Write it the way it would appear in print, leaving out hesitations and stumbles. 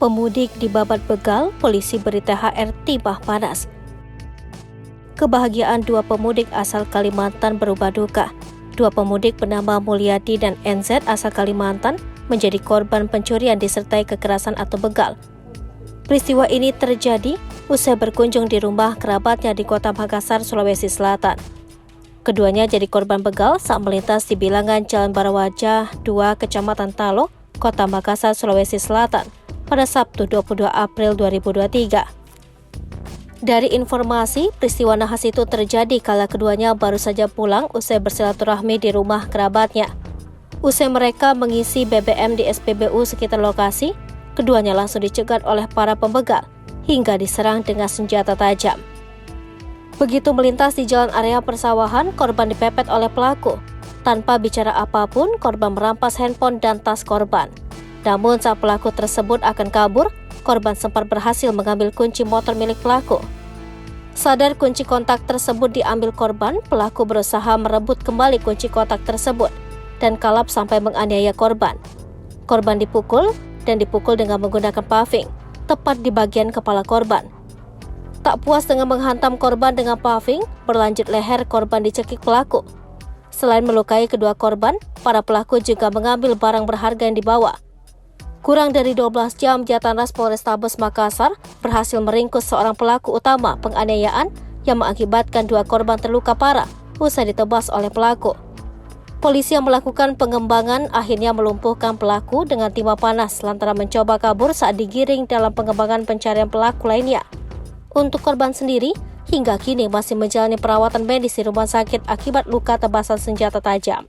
Pemudik dibabat begal, polisi beri THR tiba panas. Kebahagiaan dua pemudik asal Kalimantan berubah duka. Dua pemudik bernama Mulyadi dan NZ asal Kalimantan menjadi korban pencurian disertai kekerasan atau begal. Peristiwa ini terjadi usai berkunjung di rumah kerabatnya di Kota Makassar, Sulawesi Selatan. Keduanya jadi korban begal saat melintas di bilangan Jalan Barawaja 2, Kecamatan Talo, Kota Makassar, Sulawesi Selatan pada Sabtu 22 April 2023. Dari informasi, peristiwa nahas itu terjadi kala keduanya baru saja pulang usai bersilaturahmi di rumah kerabatnya. Usai mereka mengisi BBM di SPBU sekitar lokasi, keduanya langsung dicegat oleh para pembegal hingga diserang dengan senjata tajam. Begitu melintas di jalan area persawahan, korban dipepet oleh pelaku. Tanpa bicara apapun, korban merampas handphone dan tas korban. Namun saat pelaku tersebut akan kabur, korban sempat berhasil mengambil kunci motor milik pelaku. Sadar kunci kontak tersebut diambil korban, pelaku berusaha merebut kembali kunci kontak tersebut dan kalap sampai menganiaya korban. Korban dipukul dengan menggunakan paving, tepat di bagian kepala korban. Tak puas dengan menghantam korban dengan paving, berlanjut leher korban dicekik pelaku. Selain melukai kedua korban, para pelaku juga mengambil barang berharga yang dibawa. Kurang dari 12 jam, Jatan Ras Polrestabes Makassar berhasil meringkus seorang pelaku utama penganiayaan yang mengakibatkan dua korban terluka parah usai ditebas oleh pelaku. Polisi yang melakukan pengembangan akhirnya melumpuhkan pelaku dengan timah panas lantaran mencoba kabur saat digiring dalam pengembangan pencarian pelaku lainnya. Untuk korban sendiri, hingga kini masih menjalani perawatan medis di rumah sakit akibat luka tebasan senjata tajam.